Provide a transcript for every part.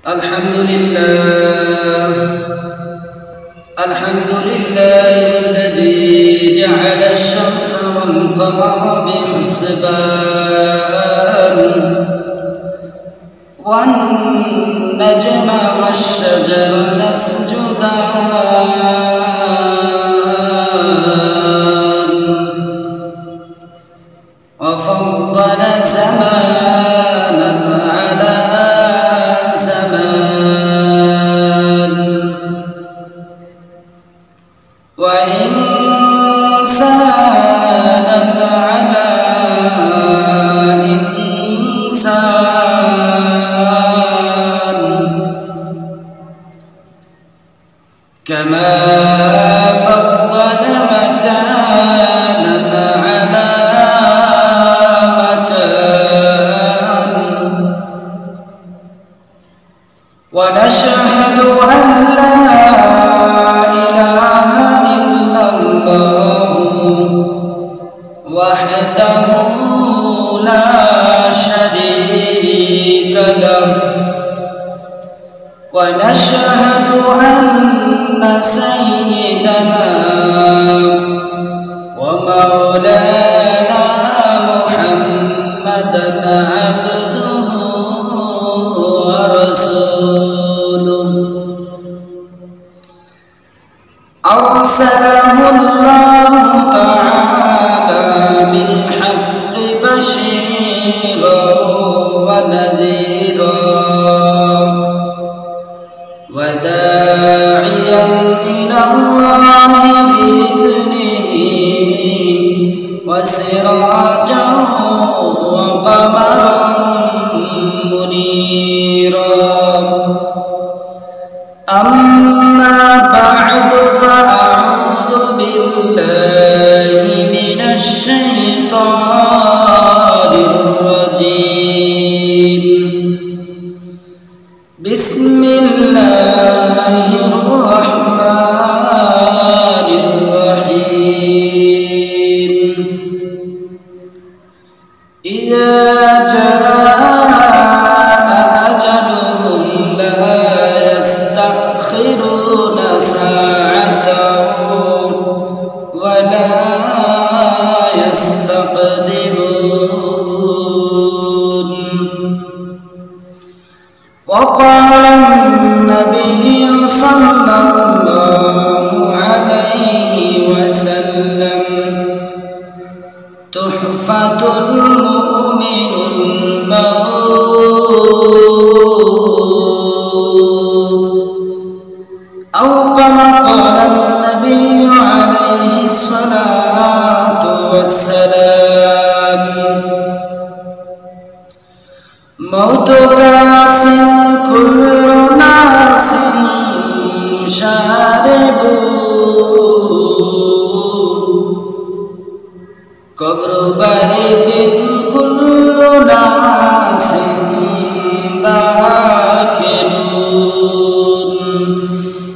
الحمد لله الذي جعل الشمس والقمر بحسبان والنجم والشجر يسجدان وفضل زمانا على زمان وإنسانا على إنسان كما فضل مكانا على مكان ونشهد أن لا إله إلا الله وحده لا شريك له ونشهد أن سيدنا ومولانا محمدا عبده ورسوله أرسله الله تعالى بالحق بشيرا ونذيرا وداعيا إلى الله بإذنه وسراجا وقمرا منيرا أما بعد فأعوذ بالله من الشيطان الرجيم بسم الله الرحمن الرحيم إذا جاء أجلهم لا يستأخرون ساعة ولا يستقدمون وقال النبي صلى الله عليه وسلم تحفة المؤمن الموت أو كما قال النبي عليه الصلاة والسلام موت كاس كل ناس شارب قبر بيت كل ناس داخلون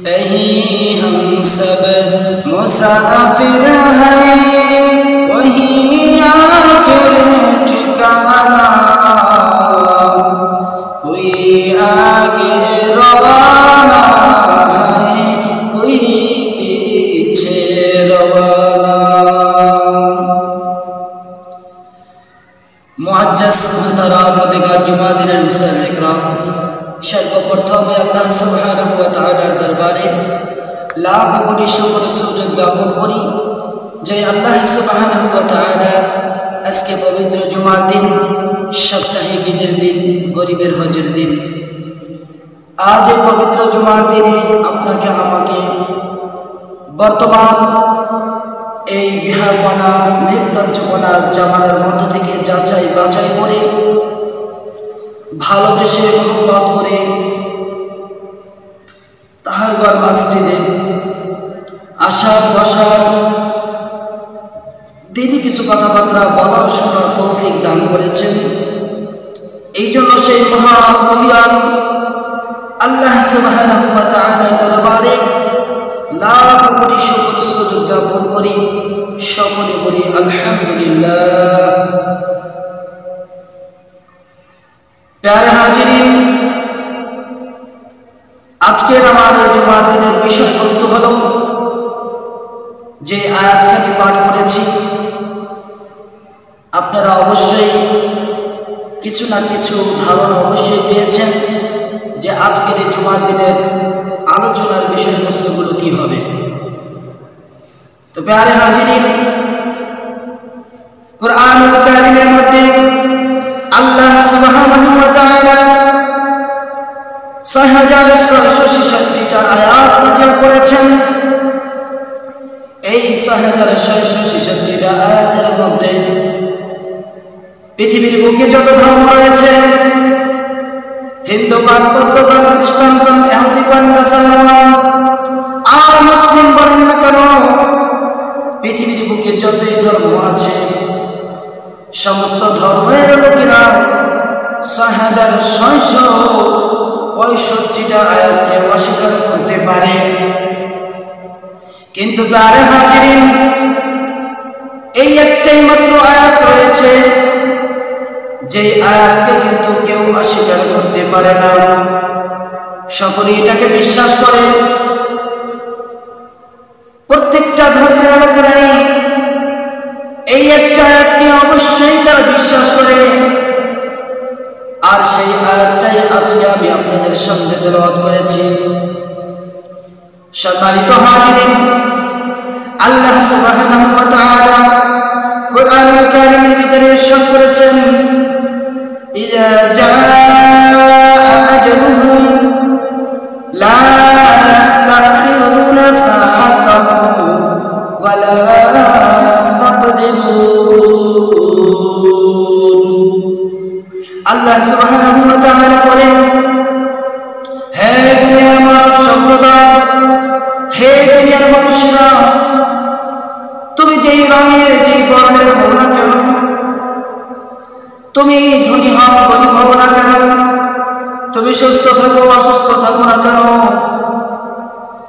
यही हम सब मुसाफिर हैं वही आखिर ठिकाना कोई आगे रवाना है कोई पीछे रवाना मुअज्जज़ मोहतरम दिगार जुमा दिनेर मुसल्लिन इकराम सर्वप्रथमे आल्लाह सुब्हानाहु वा ताआलार दरबारे लाख कोटी शुक्र सुजूद জ্ঞাপন করি যে আল্লাহ সুবহানাহু ওয়া তাআলা আজকে পবিত্র জুমার দিন সাপ্তাহিক ঈদের দিন গরিবের হজের দিন আজ এই পবিত্র জুমার দিনে আপনাকে আমাকে বর্তমান এই বিহারপনা নির্লজ্জপনা জামানার মধ্য থেকে যাচাই বাছাই করে ভালোবেসে মোহাম্মত করে তাহারগর মসজিদে আসার বসার তিনি কিছু কথাবার্তা বলার শোনার তৌফিক দান করেছেন। এই জন্য সেই মহান আল্লাহ সুবহানাহু ওয়া তাআলার দরবারে লাখ কোটি শুকর সুজুদ জ্ঞাপন করি, সকলে বলি আলহামদুলিল্লাহ। प्यारे हाजिरीन, আজকের আমার এই জুমার দিনের বিষয়বস্তু হলো যে আয়াতখানি পাঠ করেছি, আপনারা অবশ্যই কিছু না কিছু ধারণা অবশ্যই পেয়েছেন যে আজকের এই জুমার দিনের আলোচনার বিষয়বস্তুগুলো কি হবে। তো প্যারে হাজিরিন, কুরআনুল কারীমের মধ্যে আল্লাহ সুবহানাহু ওয়া তাআলা ৬৬৬৬টা আয়াত নাযিল করেছেন। এই ৬৬৬৬টা আয়াতের মধ্যে পৃথিবীর বুকে যত ধর্ম রয়েছে, হিন্দুগণ, বৌদ্ধগণ, খ্রিস্টানগণ, ইহুদিগণ, নাসারাগণ আর মুসলিম বলেন না কেন, পৃথিবীর বুকে যতই ধর্ম আছে সমস্ত ধর্মের লোকেরা ৬৬৬৫টা আয়াতকে অস্বীকার করতে পারে। কিন্তু প্যারে হাজিরিন, এই একটাই মাত্র আয়াত রয়েছে যে আয়াতকে কিন্তু কেউ অস্বীকার করতে পারে না, সকলেই এটাকে বিশ্বাস করে। প্রত্যেকটা ধর্মের লোকেরাই এই একটা আয়াতকে অবশ্যই তারা বিশ্বাস করে। আর সেই আয়াতটাই আজকে আমি আপনাদের সামনে তেলাওয়াত করেছি। সম্মানিত হাজিরিন, আল্লাহ সুবহানাহু ওয়া তাআলা কুরআনুল কারীমের ভিতরে ইরশাদ করেছেন, ইযা জাআ আজালুহুম লা ইস্তাখিরুনা সাআতান ওয়া লা ইস্তাকদিমুন। আল্লাহ সুবহানাহু ওয়া তাআলা বলেন, হে দুনিয়ার মানব সম্প্রদায়, হে দুনিয়ার মানুষেরা, তুমি যেই রঙের যেই বর্ণের হও না কেন, তুমি ধনী হও গরিব হও না কেন, তুমি সুস্থ থাকো অসুস্থ থাকো না কেন,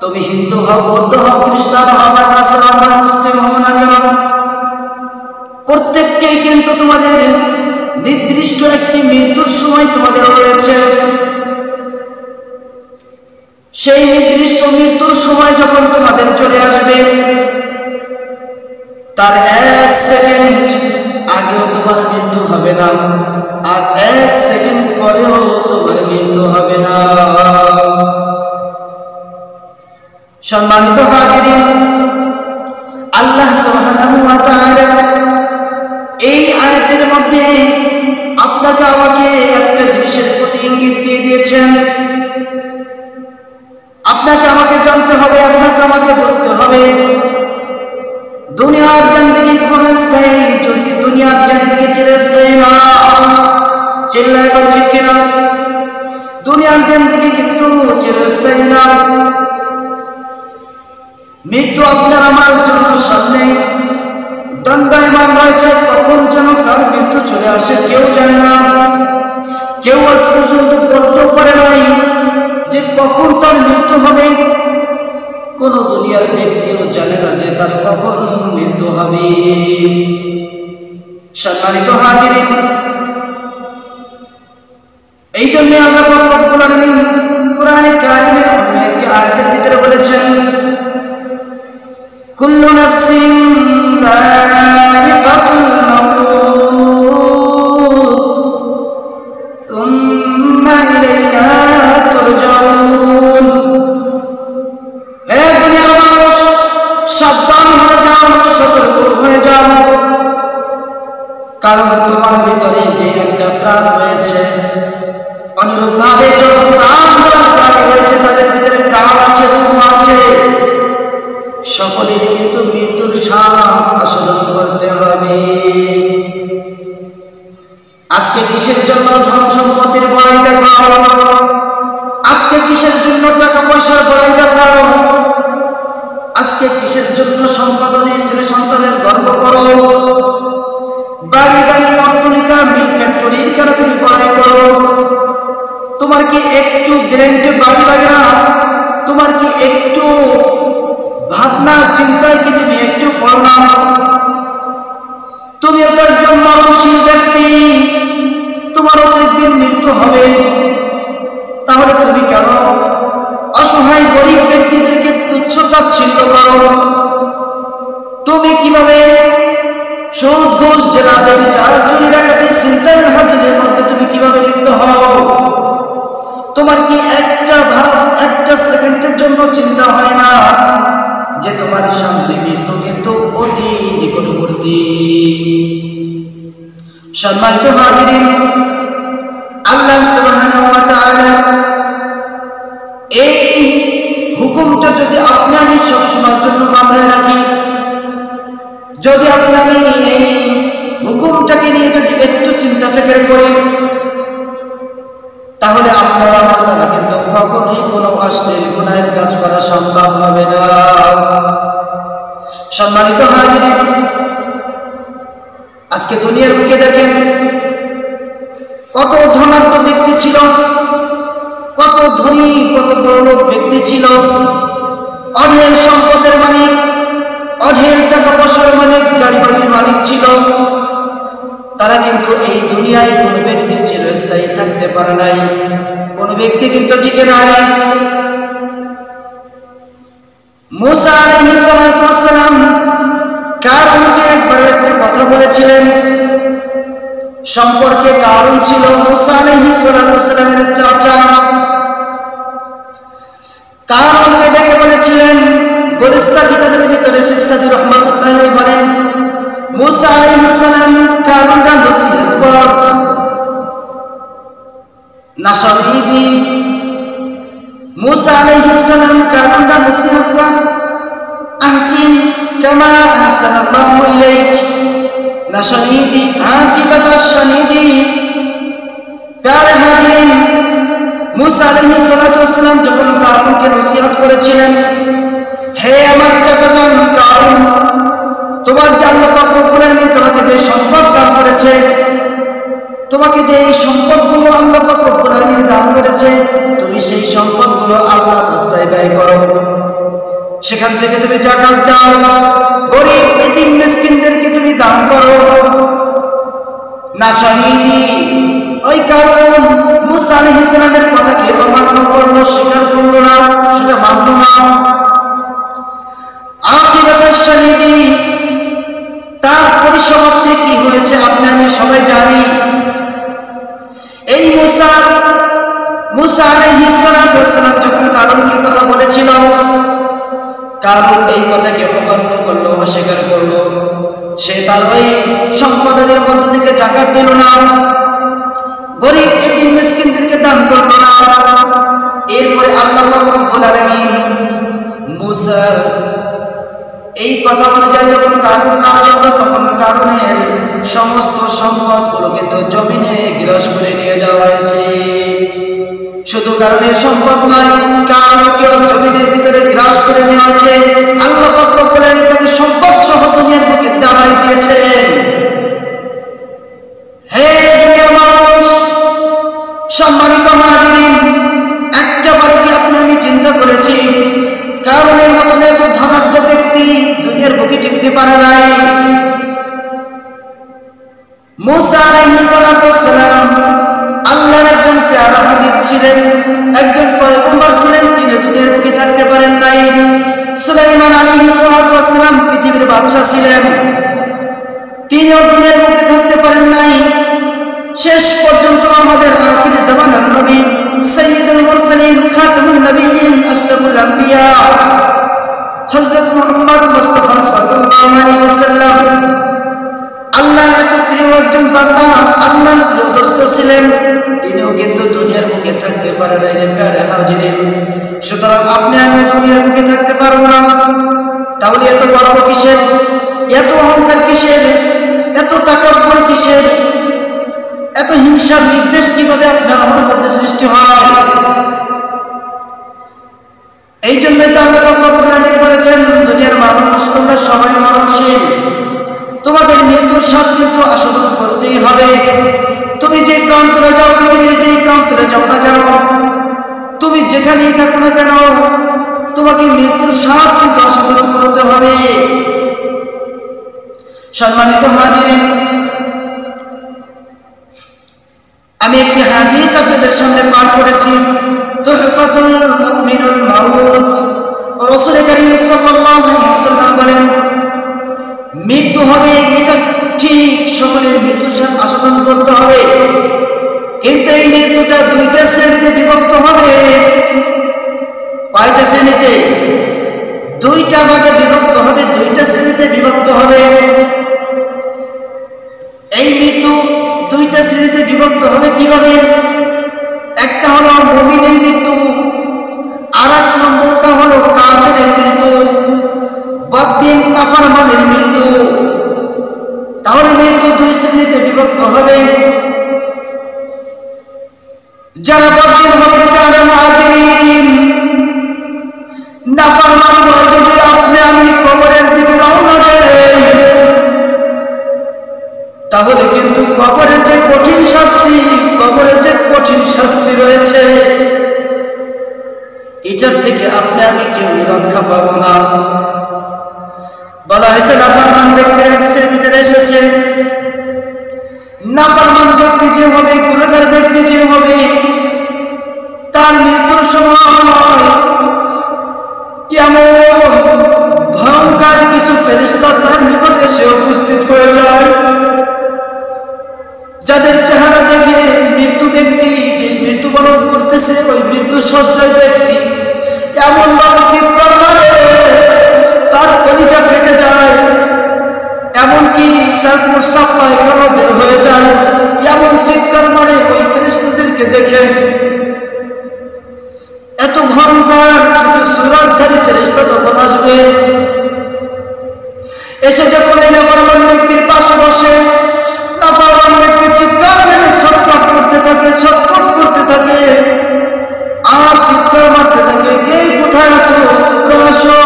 তুমি হিন্দু হও বৌদ্ধ হও খ্রিস্টান হও নাসারা হও মুসলিম হও না কেন, প্রত্যেককেই কিন্তু তোমাদের নির্দিষ্ট একটি মৃত্যুর সময় তোমাদের রয়েছে। সেই নির্দিষ্ট মৃত্যুর সময় যখন তোমাদের চলে আসবে, তার 1 সেকেন্ড আগেও তোমার মৃত্যু হবে না, আর 1 সেকেন্ড পরেও তোমার মৃত্যু হবে না। সম্মানিত হাজিরিন, আল্লাহ সুবহানাহু ওয়া তাআলা এই আয়াতের মধ্যে আপনাকে আমাকে একটা জিনিসের প্রতি ইঙ্গিত দিয়ে দিয়েছেন। আপনাকে আমাকে জানতে হবে, আপনাকে আমাকে বুঝতে হবে, দুনিয়ার জিন্দেগি ক্ষণস্থায়ী, দুনিয়ার জিন্দেগি চিরস্থায়ী না। চিল্লায় বল ঠিক কিনা? দুনিয়ার জিন্দেগি কিন্তু চিরস্থায়ী না। মৃত্যু আপনার আমার জন্য সামনে দণ্ডায়মান রয়েছে, কখন যেন কার মৃত্যু চলে আসে কেউ জানে না। কেউ আজ পর্যন্ত বলতে পারে নাই যে কখন তার মৃত্যু হবে। কোন দুনিয়ার ব্যক্তিও জানে না যে তার কখন মৃত্যু হবে। সম্মানিত হাজিরিন, এই জন্য আল্লাহ রাব্বুল আলামিন কোরআনে কারীমের অন্য একটি আয়াতের ভিতরে বলেছেন, কুল্লু নাফসিন যায়িকাতুল মাউত সুম্মা ইলাইনা তুরজাউন। হে দুনিয়ার মানুষ, সাবধান হয়ে যাও, সতর্ক হয়ে যাও, কারণ তোমার ভিতরে যে একটা প্রাণ রয়েছে, অনুরূপভাবে যত প্রাণী রয়েছে তাদের ভিতরে প্রাণ আছে, রূহ আছে, সকলের কিন্তু মৃত্যুর স্বাদ আস্বাদন করতে হবে। আজকে কিসের জন্য ধন সম্পত্তির বড়াই দেখাও? আজকে কিসের জন্য টাকা পয়সার বড়াই দেখাও? আজকে কিসের জন্য সম্পাদনে ছেলে সন্তানের গর্ব করো? বাড়ি গাড়ি অট্টালিকা মিল ফ্যাক্টরির কেন তুমি বড়াই করো? তোমার কি একটু গ্যারান্টি বাড়ি লাগে না? তোমার কি একটু ভাবনা চিন্তায় কি তুমি একটু করো না? তুমি একজন মরণশীল ব্যক্তি, তোমার একদিন মৃত্যু হবে, তাহলে তুমি কেন হও, তোমার কি একটা সেকেন্ডের জন্য চিন্তা হয় না যে তোমার সামনে মৃত্যু কিন্তু অতি নিকটবর্তী? সম্মানিত হাজিরিন, আল্লাহ সুবহানাহু ওয়া তাআলা এই হুকুমটা যদি আপনি আমি সবসময়ের জন্য মাথায় রাখি, যদি আপনি আমি এই হুকুমটাকে নিয়ে যদি একটু চিন্তা ফিকির করি, তাহলে আপনার আমার দ্বারা কিন্তু কখনোই কোনো অশ্লীল গুনাহের কাজ করা সম্ভব হবে না। সম্মানিত হাজিরিন, আজকে দুনিয়ার বুকে দেখেন কত ধনাঢ্য ব্যক্তি ছিল, কত ধনী, কত বড়লোক ব্যক্তি ছিল, অঢেল সম্পদের মালিক, অঢেল টাকা পয়সার মালিক, গাড়ি বাড়ির মালিক ছিল। তারা কিন্তু এই দুনিয়ায় কোন ব্যক্তি চিরস্থায়ী থাকতে পারে নাই, কোন ব্যক্তি কিন্তু টিকে নাই। মুসা আলাইহিস সালাম কারণকে একবার একটা কথা বলেছিলেন, সম্পর্কে কারণ ছিল মুসা আলাইহিস সালামের চাচা। কারণকে ডেকে বলেছিলেন, গোলিস্তা কিতাবের ভিতরে শেখ সাদী রাহমাতুল্লাহ আলাইহি বলেন, মুসা আলাইহিস সালাম কারণটা নসিহত কর, নাশাবিদি। মুসা আলাইহিস সালাম কারণটা নসিহত কর, আহসিন কামা আহসানাল্লাহু ইলাইক, নাশাবিদি আকিবাতাশ শানিদি। প্যারে হাজিরিন, মুসা আলাইহিস সালাম যখন কারণকে নসিহত করেছিলেন, হে আমার চাচাজান কারণ, তোমার যে আল্লাহ পাক রব্বুল আলামিন তোমাকে যে সম্পদ দান করেছে, তোমাকে যে এই সম্পদগুলো আল্লাহ পাক রব্বুল আলামিন দান করেছে, তুমি সেই সম্পদগুলো আল্লাহর রাস্তায় ব্যয় করো, সেখান থেকে তুমি যাকাত দাও, গরীব এতিম মিসকিনদেরকে তুমি দান করো। নাশাহিদি, ওই কারণ মুসা আলাইহিস সালামের কথাকে অমান্য করলো, স্বীকার করলো না, সেটা মানলো না। আকিবাতাশ শানিদি, তার পরিসমাপ্তি কি হয়েছে আপনি আমি সবাই জানি। এই মুসা আলাইহিস সালাম যখন কারণকে কথা বলেছিল, কারণ এই কথাকে অমান্য করলো, অস্বীকার করলো, সে তার ওই সম্পদের মধ্য থেকে যাকাত দিল না, গরীব এতিম মিসকিনদেরকে দান করলো না। এরপরে আল্লাহ রাব্বুল আলামিন মুসার এই কথা অনুযায়ী যখন কারণ না চলল, তখন কারণের সমস্ত সম্পদগুলো কিন্তু জমিনে গ্রাস করে নিয়ে যাওয়া হয়েছে। শুধু কারণের সম্পদ নয়, কারণকেও জমিনের ভিতরে গ্রাস করে নেওয়া হয়েছে। আল্লাহ পাক রব্বুল আলামিন তাকে সম্পদ সহ দুনিয়ার বুকে দাঁড়াই দিয়েছেন। হে দুনিয়ার মানুষ, সম্মানিত হাজিরিন, একটা বার কি আপনি আমি চিন্তা করেছি, কারণের মতন এত ধনাঢ্য ব্যক্তি দুনিয়ার বুকে টিকতে পারে নাই। মুসা আলাইহিস সালাম আল্লাহর একজন প্যারা হাবিব ছিলেন, একজন পয়গম্বর ছিলেন, তিনি দুনিয়ার বুকে থাকতে পারেন নাই। সুলাইমান আলাইহিস সালাম পৃথিবীর বাদশা ছিলেন, তিনিও দুনিয়ার বুকে থাকতে পারেন নাই। শেষ পর্যন্ত আমাদের আখির জামানার নবী সাইয়্যিদুল মুরসালিন, খাতামুন নবিয়্যিন, আশরাফুল আম্বিয়া হযরত মুহাম্মদ মুস্তাফা সাল্লাল্লাহু আলাইহি ওয়াসাল্লাম আল্লাহর এত প্রিয় একজন বান্দা, আল্লাহর প্রিয় দোস্ত ছিলেন, তিনিও কিন্তু দুনিয়ার বুকে থাকতে পারে নাই রে প্যারে হাজিরিন। সুতরাং আপনি আমি দুনিয়ার বুকে থাকতে পারবো না, তাহলে এত গর্ব কিসের, এত অহংকার কিসের, এত তাকাব্বুর কিসের, এত হিংসার নির্দেশ কিভাবে আপনার আমার মধ্যে সৃষ্টি হয়? এই জন্যই তো আল্লাহ রাব্বুল আলামিন বলেছেন, দুনিয়ার মানুষ তোমরা সবাই মরণশীল, তোমাদের মৃত্যুর স্বাদ কিন্তু আস্বাদন করতেই হবে। তুমি যে প্রান্তরে যাও, পৃথিবীর যে প্রান্তরে যাও না কেন, তুমি যেখানেই থাকো না কেন, তোমাকে মৃত্যুর স্বাদ কিন্তু আস্বাদন করতে হবে। সম্মানিত হাজিরিন, আমি একটি হাদিস আপনাদের সামনে পাঠ করেছি, তুহফাতুল মুমিনুল মাউত। রাসূল কারীম সাল্লাল্লাহু আলাইহি ওয়াসাল্লাম বলেন, মৃত্যু হবে, এটা ঠিক, সকলের মৃত্যুর স্বাদ আস্বাদন করতে হবে, কিন্তু এই মৃত্যুটা দুইটা শ্রেণীতে বিভক্ত হবে। কয়টা শ্রেণীতে? দুইটা ভাগে বিভক্ত হবে, দুইটা শ্রেণীতে বিভক্ত হবে। এই মৃত্যু দুইটা শ্রেণীতে বিভক্ত হবে কিভাবে? একটা হলো মুমিনের মৃত্যু, আর এক নম্বরটা হলো কাফেরের মৃত্যু, বদ্দিন নাফরমানের মৃত্যু। তাহলে মৃত্যু দুই শ্রেণীতে বিভক্ত হবে। যারা বদ্দিন হবে তারা হাজিরিন, নাফরমান হয়ে যদি আপনি আমি কবরের দিকে রওনা দেই, তাহলে কিন্তু কবরে যে কঠিন শাস্তি, কবরে যে কঠিন শাস্তি রয়েছে, এটার থেকে আপনি আমি কেউ রক্ষা পাবো না। বলা হয়েছে নাফরমান ব্যক্তির এক শ্রেণীতে এসেছে, নাফরমান ব্যক্তি যে হবে, গুনাহগার ব্যক্তি যে হবে, তার মৃত্যুর সময় এমন ভয়ঙ্কর কিছু ফেরেশতা তার নিকট এসে উপস্থিত হয়ে যায়, যাদের চেহারা দেখে মৃত্যু ব্যক্তি যে মৃত্যুবরণ করতেছে ওই মৃত্যু সজ্জায় ব্যক্তি এমন ভাবে চিৎকার মারে তার কলিজা ফেটে যায়, এমনকি তার প্রস্রাব পায়খানা বের হয়ে যায়, এমন চিৎকার মারে ওই ফেরেশতাদেরকে দেখে। এত ভয়ঙ্কর কিছু সুরাতধারী ফেরেশতা তখন আসবে, এসে যখন এই নাফরমান ব্যক্তির পাশে বসে, নাফরমান ব্যক্তি চিৎকার মেরে ছটফট করতে থাকে, ছটফট করতে থাকে, আর চিৎকার মারতে থাকে, কে কোথায় আছো, তোমরা আসো,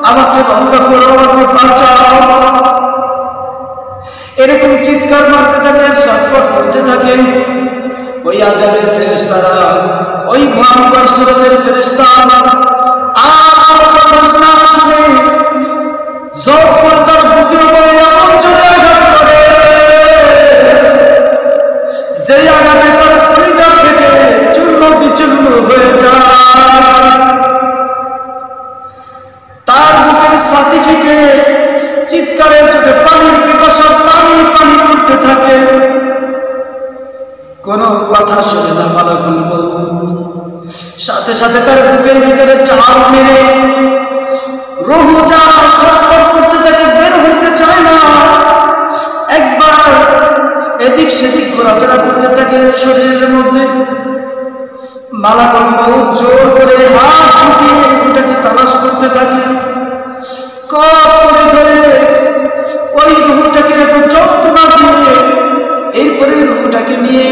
আমাকে রক্ষা করো, আমাকে বাঁচাও। এরকম চিৎকার মারতে থাকে, ছটফট করতে থাকে। ওই আযাবের ফেরেশতারা, ওই ভয়ঙ্কর সুরতের ফেরেশতা আর কথা না শুনে জোর করে তার বুকের উপরে এমন জোরে আঘাত করে, যে আঘাতে তার কলিজা ফেটে চূর্ণ বিচূর্ণ হয়ে যায়, তার বুকের ছাতি ফেটে চিৎকারের চোখে পানির পিপাসা পানি পানি করতে থাকে। কোনো কথা শুনে না মালাকুল মউত, সাথে সাথে তার বুকের ভিতরে চাপ মেরে রূহটা ছটফট করতে থাকে, বের হইতে চায় না, একবার এদিক সেদিক ঘোরাফেরা করতে থাকে শরীরের মধ্যে। মালাকুল মউত জোর করে হাত ঢুকিয়ে রূহটাকে তালাশ করতে থাকে, কপ করে ধরে ওই রূহটাকে এত যন্ত্রণা দিয়ে এরপরে রূহটাকে নিয়ে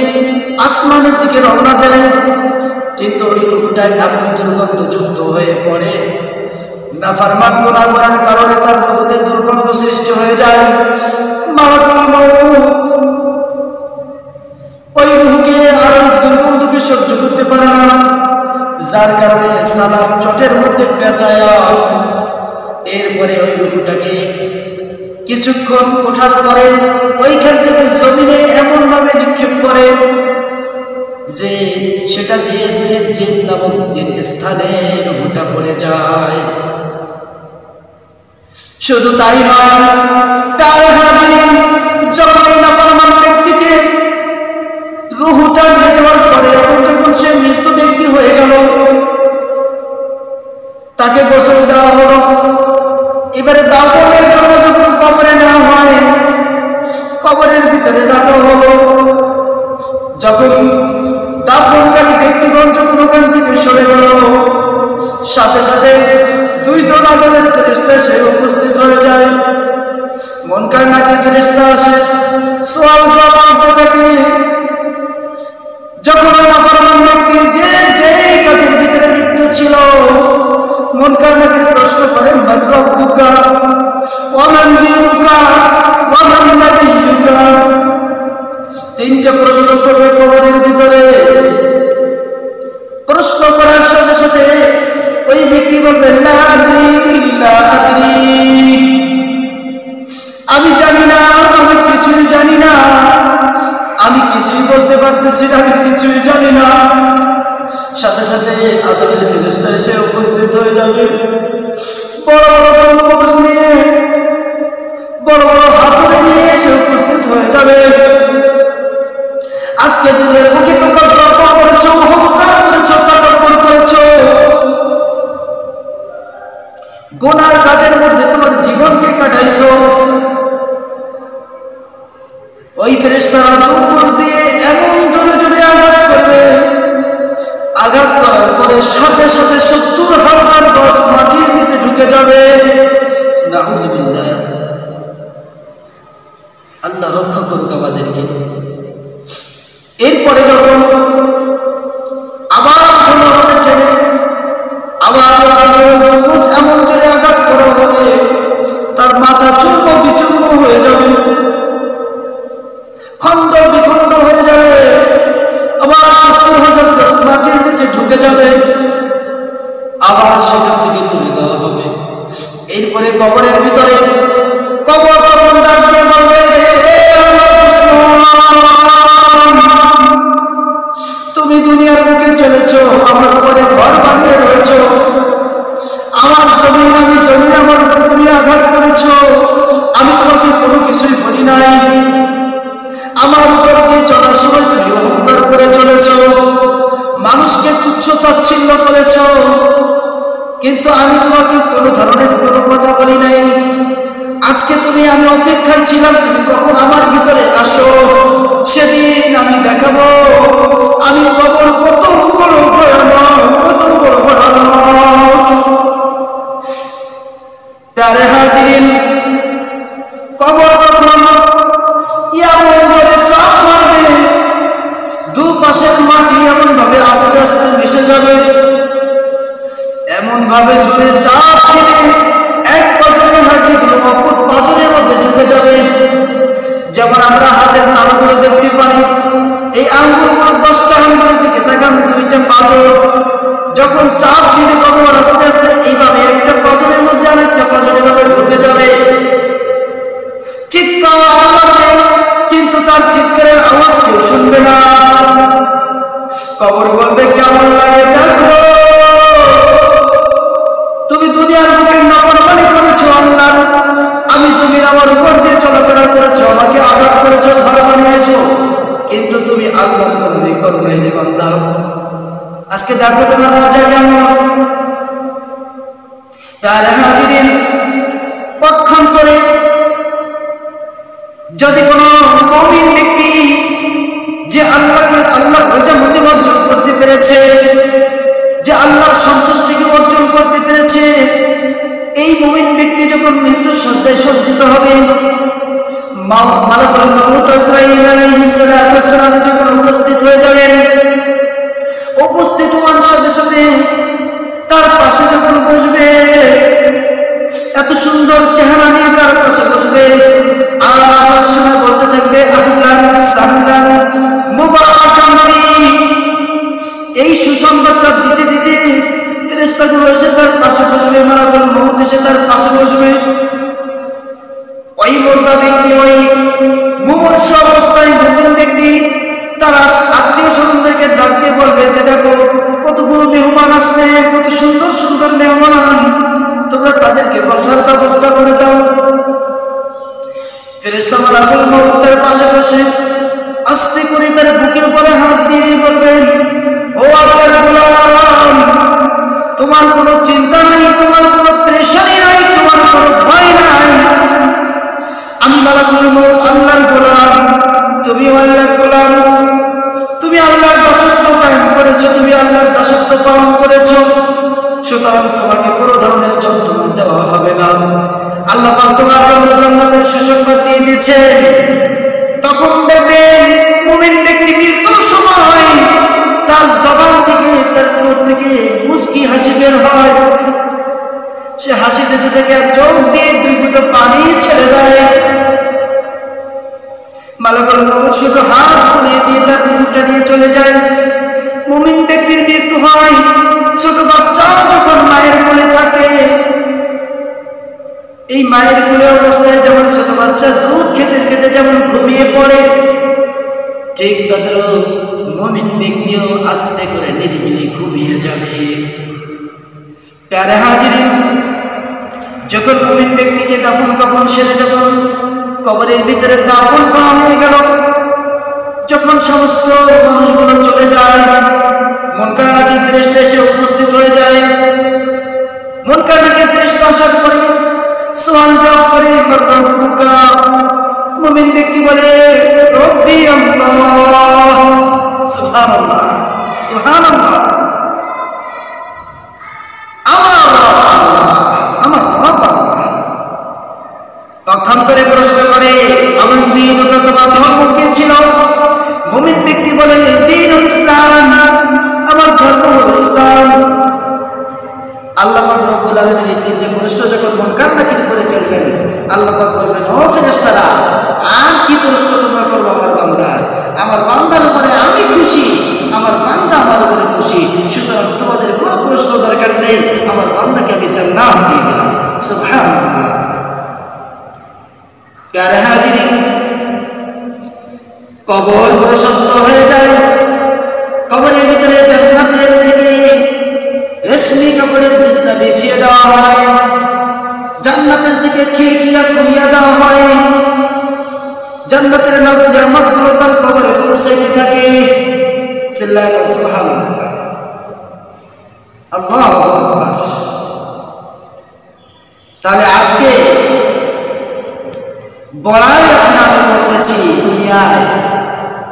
আসমানের দিকে রওনা দেয়। কিন্তু ওই রূহটা এমন দুর্গন্ধযুক্ত হয়ে পড়ে, নাফরমান গুনাহ করার কারণে তার রূহতে দুর্গন্ধ সৃষ্টি হয়ে যায়। মালাকুল মউত ওই রূহকে আর দুর্গন্ধকে সহ্য করতে পারে না, যার কারণে সালাম চটের মধ্যে পেঁচায়া এরপরে ওই রূহটাকে কিছুক্ষণ ওঠার পরে ওইখান থেকে জমিনে এমন ভাবে নিক্ষেপ করে যে সেটা যে সিজ্জিন নামক স্থানে রূহটা পড়ে যায়। শুধু তাই নয়, প্যারে হাজিরিন, যখন এই নাফরমান ব্যক্তিকে রূহটা নিয়ে যাওয়ার পরে এখন যখন সে মৃত্যু ব্যক্তি হয়ে গেল, তাকে গোসল দেওয়া হলো, এবারে দাফনের জন্য যখন কবরে নেওয়া হয়, কবরের ভিতরে রাখা হলো। যখন দাফনকারী ব্যক্তিগণ যখন ওখান থেকে সরে গেল, সাথে সাথে দুইজন আযাবের ফেরেশতা এসে উপস্থিত হয়ে যায়। মুনকার নাকির ফেরেশতা আসে, সওয়াল জবাব করতে থাকে। যখন ওই নাফরমান ব্যক্তি যে কাজের ভিতরে লিপ্ত ছিল, মুনকার নাকির প্রশ্ন করেন, মান রব্বুকা ওয়া মান দীনুকা ওয়া মান নাবিয়্যুকা। তিনটা প্রশ্ন করবে কবরের ভিতরে। প্রশ্ন করার সাথে সাথে ওই ব্যক্তি বলবে, লা আদরি লা আদরি, আমি জানি না, আমি কিছুই জানি না, আমি কিছুই বলতে পারতেছি না, আমি কিছুই জানি না। সাথে সাথে আযাবের ফেরেশতা এসে উপস্থিত হয়ে যাবে, বড় বড় কম্বল নিয়ে, বড় বড় হাতুড়ি নিয়ে এসে উপস্থিত হয়ে যাবে। আজকে দুনিয়ার বুকে তোমরা গর্ব করেছো, অহংকার করেছো, তাকাব্বুর করেছো, গুনার কাজের মধ্যে তোমার জীবনকে কাটাইছো। ওই ফেরেশতারা দৌড় দিয়ে এমন জোরে জোরে আঘাত করবে, আঘাত করার পরে সাথে সাথে ৭০,০০০ গজ মাটির নিচে ঢুকে যাবে। নাউযুবিল্লাহ, আল্লাহ রক্ষা করুক আমাদেরকে। এরপরে যখন আবার টেনে আবার এমন জোরে আঘাত করা হবে, তার মাথা চূর্ণ বিচূর্ণ হয়ে যাবে, খণ্ড বিখণ্ড হয়ে যাবে, আবার ৭০,০০০ গজ মাটির নিচে ঢুকে যাবে, আবার সেখান থেকে তুলে দেওয়া হবে। এরপরে কবরের ভিতরে কবর তখন ডাক দিয়ে বলবে, তুমি দুনিয়ার বুকে চলেছো, আমার উপরে ঘর বানিয়ে রয়েছো, আমার জমিন আমি জমিন, আমার উপরে তুমি আঘাত করেছো, আমি তোমাকে কোনো কিছুই বলি নাই, আমার উপর দিয়ে চলার সময় তুমি অহংকার করে চলেছো, মানুষকে তুচ্ছ তাচ্ছিল্য করেছো, কিন্তু আমি তোমাকে কোনো ধরনের কোনো কথা বলি নাই। আজকে আমি অপেক্ষায় ছিলাম তুমি কখন আমার ভিতরে আসো, সেদিন আমি দেখাবো আমি কবর কত বড় ভয়ানক, কত বড় ভয়ানক। প্যারে হাজিরিন, কবর তখন এমন জোরে চাপ মারবে, দুপাশের মাটি এমন ভাবে আস্তে আস্তে মিশে যাবে, এমন ভাবে জোরে চাপ দিবে এক পাঁজরের হাড্ডিগুলো অপর পাঁজরের মধ্যে ঢুকে যাবে। যেমন আমরা হাতের তালুগুলো দেখতে পারি, এই আঙ্গুলগুলো 10টা আঙ্গুলের দিকে তাকান, 2টা পাঁজর, যখন চাপ দিবে কবর আস্তে আস্তে এইভাবে একটা পাঁজরের মধ্যে আর একটা পাঁজর এভাবে ঢুকে যাবে, চিৎকার করবে, কিন্তু তার চিৎকারের আওয়াজ কেউ শুনবে না। কবর বলবে, কেমন লাগে দেখো, তুমি দুনিয়ার বুকে নাফরমানি করেছো আল্লাহ, আমি জমিন আমার উপর দিয়ে চলাফেরা করেছো, আমাকে আঘাত করেছো, ঘর বানিয়েছো, কিন্তু তুমি আল্লাহর গোলামি করো নাই রে বান্দা। আজকে দেখো তোমার মজা কেমন। প্যারে হাজিরিন, পক্ষান্তরে যদি কোনো মুমিন ব্যক্তি যে আল্লাহর রাজামতি অর্জন করতে পেরেছে, যে আল্লাহর সন্তুষ্টিকে অর্জন করতে পেরেছে, এই মুমিন ব্যক্তি যখন মৃত্যু সজ্জায় সজ্জিত হবে, মালাকুল মউত আজরাইল আলাইহিস সালাতু ওয়াস সালাম যখন উপস্থিত হয়ে যাবেন, উপস্থিত হওয়ার সাথে সাথে তার পাশে যখন বসবে, এত সুন্দর চেহারা নিয়ে তার পাশে বসবে, আর আসার সময় বলতে থাকবে, আহলান সাহলান মুবারাকান ফি, এই সুসংবাদটা দিতে দিতে ফেরেশতাগুলো এসে তার পাশে বসবে, মালাকুল মউত এসে তার পাশে বসবে। ওই মুর্দা ব্যক্তি, ওই মুমূর্ষু অবস্থায় মুমিন ব্যক্তি তার আত্মীয় স্বজনদেরকে ডাক দিয়ে বলবে যে দেখো কতগুলো মেহমান আসছে, কত সুন্দর সুন্দর মেহমান, তোমরা তাদেরকে বসার ব্যবস্থা করে দাও। ফেরেশতা মালাকুল মউতের পাশে বসে আস্তে করে তার বুকের উপরে হাত দিয়ে বলবেন, ও আল্লাহর গোলাম, তোমার কোনো চিন্তা নাই, তোমার কোনো পেরেশানি নাই, তোমার কোনো ভয় নাই, আমি মালাকুল মউত আল্লাহর গোলাম, তুমি আল্লাহর গোলাম, তুমি আল্লাহর দাসত্ব কায়েম করেছো, তুমি আল্লাহর দাসত্ব পালন করেছো, সুতরাং তোমাকে কোনো ধরনের যন্ত্রণা দেওয়া হবে না। আল্লাহ পাক তোমার জন্য জান্নাতের সুসংবাদ দিয়ে দিয়েছে। তখন দেখবেন মুমিন ব্যক্তি মৃত্যুর সময় তার জবান থেকে, তার ঠোঁট থেকে মুস্কি হাসি বের হয়, সে হাসি দিতে থেকে চোখ দিয়ে 2 ফোঁটা পানি ছেড়ে দেয়। মালাকুল মউত শুধু হাত বুলিয়ে দিয়ে তার মুখটা নিয়ে চলে যায়। মুমিন ব্যক্তির মৃত্যু হয়, ছোট বাচ্চা যখন মায়ের কোলে থাকে, এই মায়ের কোলে অবস্থায় যেমন ছোট বাচ্চা দুধ খেতে খেতে যেমন ঘুমিয়ে পড়ে, ঠিক তাদেরও মুমিন ব্যক্তিও আস্তে করে নিরিবিলি ঘুমিয়ে যাবে। প্যারে হাজিরিন, যখন মুমিন ব্যক্তিকে দাফন কাফন সেরে যখন কবরের ভিতরে দাফন করা হয়ে গেল, যখন সমস্ত মানুষগুলো চলে যায়, মুনকার নাকির ফেরেশতা এসে উপস্থিত হয়ে যায়। মুনকার নাকির ফেরেশতা আসার পরে সওয়াল জবাব করে, রব্বুকা। মুমিন ব্যক্তি বলে, রব্বি আল্লাহ। সুবহানাল্লাহ, সুবহানাল্লাহ। আমার রব আল্লাহ, আমার রব আল্লাহ। পক্ষান্তরে প্রশ্ন করে, আমার দ্বীন, তোমার ধর্ম কি ছিল? মুমিন ব্যক্তি বলে, দ্বীনুল ইসলাম, আমার ধর্ম হলো ইসলাম। আল্লাহ পাক রব্বুল আলামিন এই তিনটে প্রশ্ন যখন মুনকার নাকির করে ফেলবেন, আল্লাহ পাক বলবেন, ও ফেরেশতারা, আর কি প্রশ্ন তোমরা করবো আমার বান্দা? আমার বান্দার উপরে আমি খুশি, আমার বান্দা আমার উপরে খুশি, সুতরাং তোমাদের কোনো প্রশ্ন দরকার নেই, আমার বান্দাকে আমি জান্নাত দিয়ে দিলাম। সুবহানাল্লাহ। প্যারে হাজিরিন, কবর প্রশস্ত হয়ে যায়। কবরের ভিতরে জান্নাতের থেকে রেশমি কাপড়ের বিছানা বিছিয়ে দেওয়া হয়, জান্নাতের থেকে খিড়কিয়া খুলিয়ে দেওয়া হয়, জান্নাতের নাজরা মাত্র তার কবরে পৌঁছাইতে থাকে। সিল্লাল্লাহু সুবহানাল্লাহ, আল্লাহু আকবার। তাহলে আজকে বড়াই আমি করতেছি দুনিয়ায়,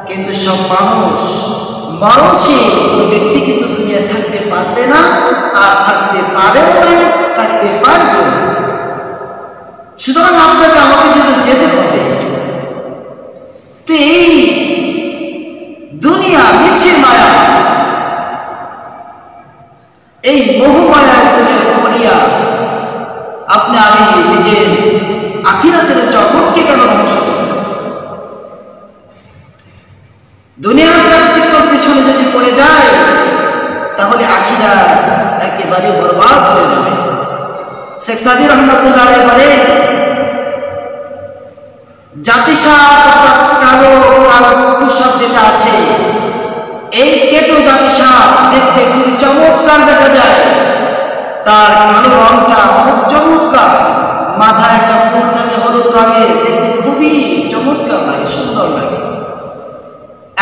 কিন্তু সব মানুষ মরণশীল, কোনো ব্যক্তি কিন্তু দুনিয়ায় থাকতে পারবে না, আর থাকতে পারেও না, থাকতে পারবে না। সুতরাং আপনাকে আমাকে যেহেতু যেতে হবে, তো এই দুনিয়া মিছে মায়া, এই মোহমায়ায় দুনিয়ার পড়িয়া আপনি আমি নিজের আখিরাতের জগৎকে কেন ধ্বংস করতেছে? দুনিয়ার চাকচিক্যর পিছনে যদি পড়ে যায়, তাহলে আখিরাত একেবারে বরবাদ হয়ে যাবে। শেখ সাদী রহমাতুল্লাহ আলাইহি বলেন, জাতিসাপ কালো কালবক্ষুসাপ যেটা আছে, এই কেটো জাতিসাপ দেখতে খুবই চমৎকার দেখা যায়, তার কালো রংটা অনেক চমৎকার, মাথায় একটা ফুল থাকে হলুদ রঙের, দেখতে খুবই চমৎকার লাগে, সুন্দর লাগে।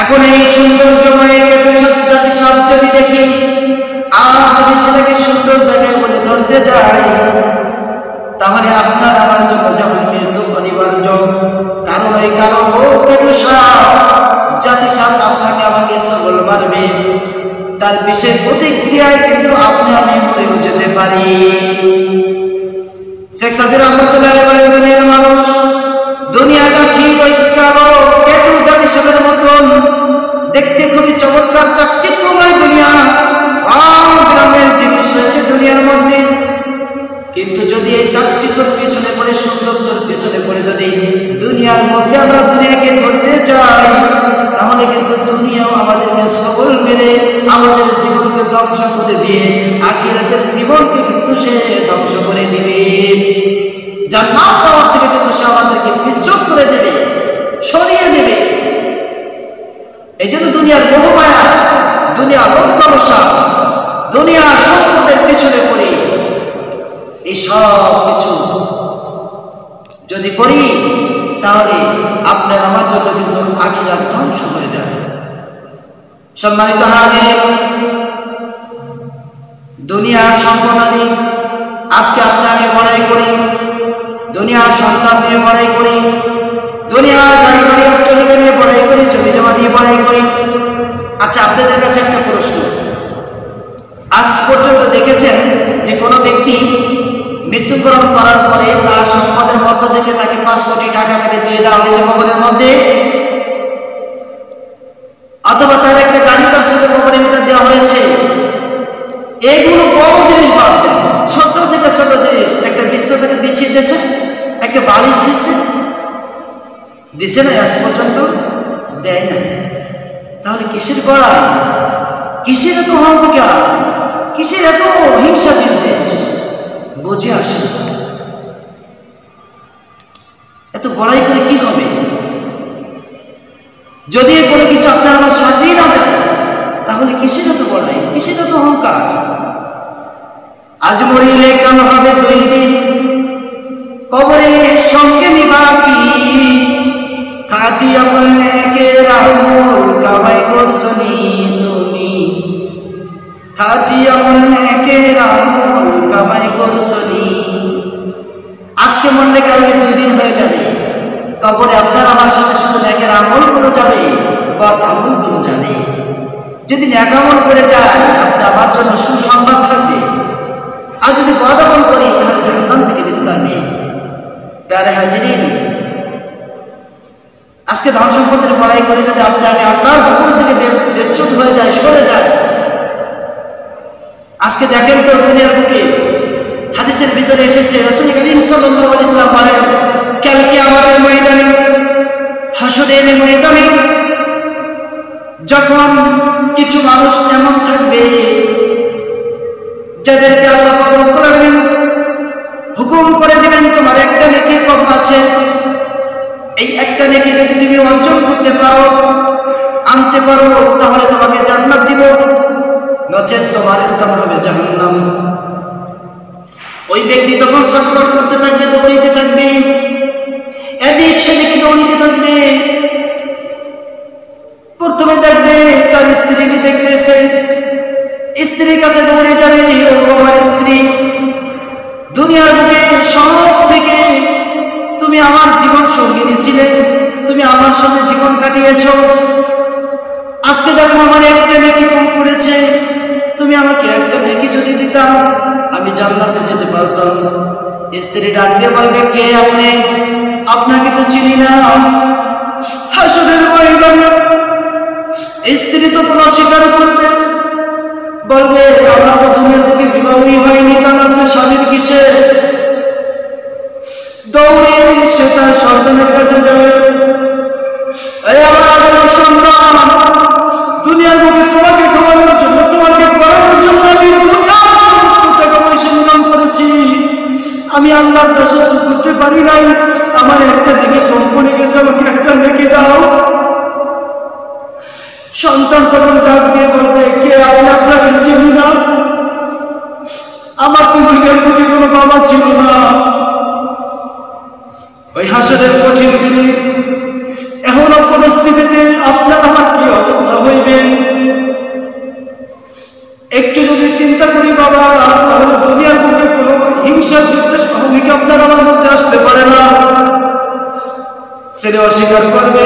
এখন এই সৌন্দর্যময় কেটো জাতিসাপ যদি দেখি, আর যদি সেটাকে সুন্দর দেখে বলে ধরতে যায়, তাহলে আপনার আমার জন্য যেমন মৃত্যু অনিবার্য। কারণ ওই কালো কেটো জাতিসাপ আপনাকে আমাকে সবল মারবে, তার বিশেষ প্রতিক্রিয়ায় কিন্তু আপনি আমি মরেও যেতে পারি। শেখ সাদী রহমাতুল্লাহ আলাইহি বলেন, দুনিয়ার মানুষ, দুনিয়াটা ঠিক ওই কালো কেটো জাতিসাপের মতন দেখতে খুবই চমৎকার চাকচিক্যময় দুনিয়া, রং বেরঙের জিনিস রয়েছে দুনিয়ার মধ্যে, কিন্তু যদি এই চাকচিক্যর পিছনে পড়ে, সৌন্দর্যের পিছনে পড়ে যদি দুনিয়ার মধ্যে আমরা দুনিয়াকে ধরতে চাই, তাহলে কিন্তু দুনিয়াও আমাদেরকে সবল মেরে আমাদের জীবনকে ধ্বংস করে দিয়ে আখিরাতের জীবনকে কিন্তু সে ধ্বংস করে দিবে। জান্নাত পাওয়ার থেকে কিন্তু সে আমাদেরকে বিচ্যুত করে দেবে, সরিয়ে দেবে। এই জন্য দুনিয়ার মোহমায়া, দুনিয়ার লোভলালসা, দুনিয়ার সম্পদের পিছনে পড়ে এই সব কিছু যদি করি, তাহলে আপনার আমার জন্য কিন্তু আখিরাত ধ্বংস হয়ে যাবে। সম্মানিত হাজিরিন, দুনিয়ার সম্পদাদি আজকে আপনি আমি বড়াই করি, দুনিয়ার সন্তান নিয়ে বড়াই করি, দুনিয়ার গাড়ি বাড়ি অট্টালিকা নিয়ে বড়াই করি, জমি জমা নিয়ে বড়াই করি। আচ্ছা, আপনাদের কাছে একটা প্রশ্ন, আজ পর্যন্ত দেখেছেন যে কোনো ব্যক্তি মৃত্যুবরণ করার পরে তার সম্পদের মধ্য থেকে তাকে 5 কোটি টাকা তাকে দিয়ে দেওয়া হয়েছে কবরের মধ্যে, অথবা তার একটা গাড়ি তার সাথে কবরের ভিতরে দেওয়া হয়েছে? এগুলো বড় জিনিস বাদ দেন, ছোট থেকে ছোট জিনিস, একটা বিছনা থেকে বিছিয়ে দিয়েছে, একটা বালিশ দিচ্ছে, দিছে না? আজ পর্যন্ত দেয় না। তাহলে কিসের গড়াই, কিসের এত অহংকার, কিসের এত হিংসা বিদ্বেষ? বুঝে আসে না। এত বড়াই করে কি হবে? যদি কোনো কিছু আপনার আমার সাথে না যায়, তাহলে কিসের এত বড়াই, কিসের এত অহংকার? আজ মরিলে কাল হবে 2 দিন, কবরের সঙ্গে নিবা কি, খাঁটি আমল নেকের আমল কামাই করছনি তুমি, খাঁটি আমল নেকের আমল কামাই করছনি। আজকে মরলে কালকে 2 দিন হয়ে যাবে, কবরে আপনার আমার সাথে শুধু নেকের আমলগুলো যাবে, বদ আমলগুলো যাবে। যদি নেক আমল করে যায় আপনি আমার জন্য সুসংবাদ থাকবে, আর যদি বদ আমল করি তাহলে জাহান্নাম থেকে নিস্তার নেই। প্যারে হাজিরিন, আজকে ধন সম্পদের বড়াই করে যদি আপনি আমি আল্লাহর হুকুম থেকে বিচ্যুত হয়ে যায়, সরে যায়। আজকে দেখেন তো দুনিয়ার বুকে হাদিসের ভিতরে এসেছে রাসূল করিম সাল্লাল্লাহু আলাইহি ওয়াসাল্লাম বলেন, কালকে আমাদের ময়দানে, হাসরের ময়দানে যখন কিছু মানুষ এমন থাকবে যাদেরকে আল্লাহ পাক রব্বুল আলামিন হুকুম করে দিবেন তোমার একটা নেকি কম আছে, এই একটা নেকি যদি তুমি অর্জন করতে পারো, আনতে পারো, তাহলে তোমাকে জান্নাত দিব, নচেত তোমার স্থান হবে জাহান্নাম। ওই ব্যক্তি তখন ছটফট করতে থাকবে, দৌড়িতে থাকবে, এদিক সেদিকে দৌড়িতে থাকবে। প্রথমে দেখবে তার স্ত্রীকে দেখতেছে, স্ত্রীর কাছে দৌড়ে যাবে, আমার স্ত্রী, দুনিয়ার বুকে সব থেকে তুমি আমার জীবন সঙ্গিনী ছিলে, তুমি আমার সাথে জীবন কাটিয়েছ, আজকে দেখো আমার একটা নেকি কম পড়েছে, তুমি আমাকে একটা নেকি যদি দিতাম আমি জান্নাতে যেতে পারতাম। স্ত্রী ডাক দিয়ে বলবে, কে আপনি? আপনাকে তো চিনি না। হাসরের ময়দানে স্ত্রী তখন অস্বীকার করবে, বলবে আমার তো দুনিয়ার বুকে বিবাহই হয়নি, তাহলে আপনি স্বামীর কিসে? দৌড়ে সে তার সন্তানের কাছে যাবে, এই আমার আদরের সন্তান, দুনিয়ার বুকে তোমাকে খাওয়ানোর জন্য, তোমাকে পড়ানোর জন্য আমি দুনিয়ার সমস্ত টাকা পয়সা ইনকাম করেছি, আমি আল্লাহর দাসত্ব করতে পারি নাই, আমার একটা নেকি কম পড়ে গেছে, আমাকে একটা নেকি দাও। সন্তান তখন ডাক দিয়ে বলবে, কে আপনি? আপনাকে চিনি না, আমার তো দুনিয়ার বুকে কোনো বাবা ছিল না। ওই হাসরের কঠিন দিনে এমন পরিস্থিতিতে আপনার আমার কি অবস্থা হইবে একটু যদি চিন্তা করি বাবা, তাহলে দুনিয়ার বুকে কোনো হিংসা বিদ্বেষ ভাবনিক আপনার আমার মধ্যে আসতে পারে না। ছেলে অস্বীকার করবে,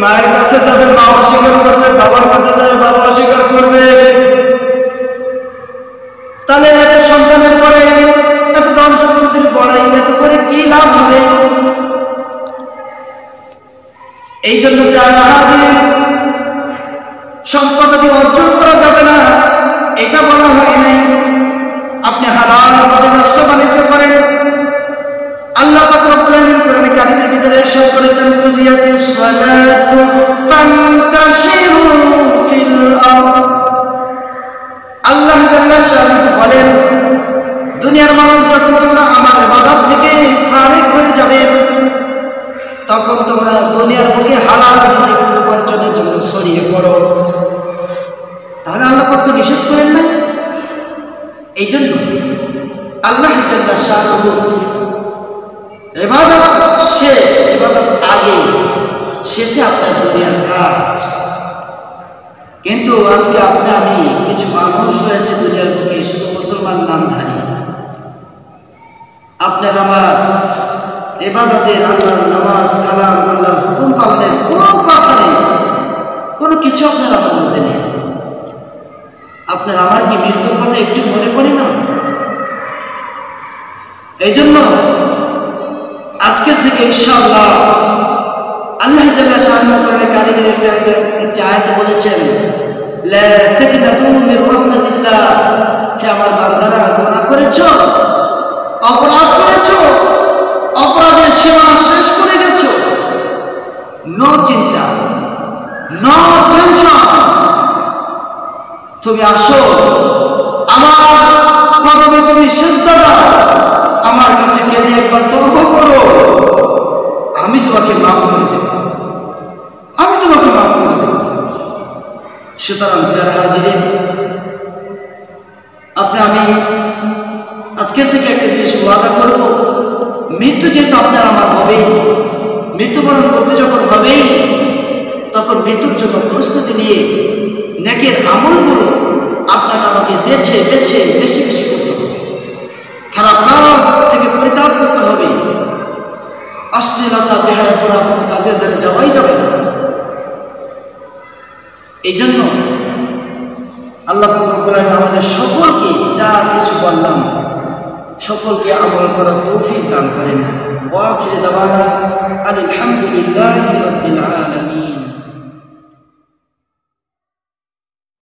মায়ের কাছে যাবে, মা অস্বীকার করবে, বাবার কাছে যাবে, বাবা অস্বীকার করবে। তাহলে এত সন্তানের পরে এত ধন সম্পত্তির বড়াই এত করে কি লাভ হবে? এই জন্য সম্পদ অর্জন করা যাবে না এটা বলা হয় নাই। আপনি হালাল পথে ব্যবসা বাণিজ্য করেন, আল্লাহ পাক রব্বুল আলামিন কোরআনে কারীমের ভিতরে ইরশাদ করেছেন, কুজিয়াতিস সালাতু ফান্তাশিরু ফিল আরদ। আল্লাহ জাল্লা শাআনুহু বলেন, দুনিয়ার মানুষ যখন তোমরা আমার ইবাদত থেকে ফারিগ হয়ে যাবে, তখন তোমরা দুনিয়ার বুকে হালাল রিজিক উপার্জনের জন্য ছড়িয়ে পড়ো। তাহলে আল্লাহ পাক তো নিষেধ করেন না। এই জন্য আল্লাহ জাল্লা শাআনুহু ইবাদত শেষ, ইবাদত আগে, শেষে আপনার দুনিয়ার কাজ। কিন্তু আজকে আপনি আমি কিছু মানুষ রয়েছে দুনিয়ার বুকে শুধু মুসলমান নামধারী, আপনার আমার ইবাদতের, আল্লাহর নামাজ কালাম, আল্লাহর হুকুম পালনের কোনো কথা নেই, কোনো কিছু আপনার আমার মধ্যে নেই। আপনার আমার কি মৃত্যুর কথা একটু মনে পড়ে না? এই জন্য আজকের থেকে ইনশাআল্লাহ আল্লাহ জাল্লা শাআনুহু কোরআনে কারীমের একটি আয়াত বলেছেন, লা তাকনাতু মির রাহমাতিল্লাহ। হে আমার বান্দারা, গুনাহ করেছো, অপরাধ করেছো, অপরাধের সীমা শেষ করে গেছো, নো চিন্তা, নো টেনশন, তুমি আসো আমার কদমে, তুমি সিজদা দাও, আমার কাছে কেঁদে একবার তওবা করো, আমি তোমাকে মাফ করে দেব, আমি তোমাকে মাফ করে দেব। সুতরাং প্রিয় হাজিরিন, আপনি আমি আজকের থেকে একটা জিনিস ওয়াদা করব, মৃত্যু যেহেতু আপনার আমার হবে, মৃত্যুবরণ করতে যখন হবেই তখন মৃত্যুর জন্য প্রস্তুতি নিয়ে নেকের আমলগুলো আপনাকে আমাকে বেছে বেছে বেশি বেশি করতে হবে। খারাপ কাজ থেকে পরিত্যাগ করতে হবে। অশ্লীলতা বেহায়া করা কোনো কাজের দ্বারা যাওয়াই যাবে না। এই জন্য আল্লাহ রব্বুল আলামিন আমাদের সকলকে যা কিছু বললাম সকলকে আমল করার তৌফিক দান করেন। ওয়া আখিরু দাওয়ানা আলহামদুলিল্লাহি রাব্বিল আলামিন।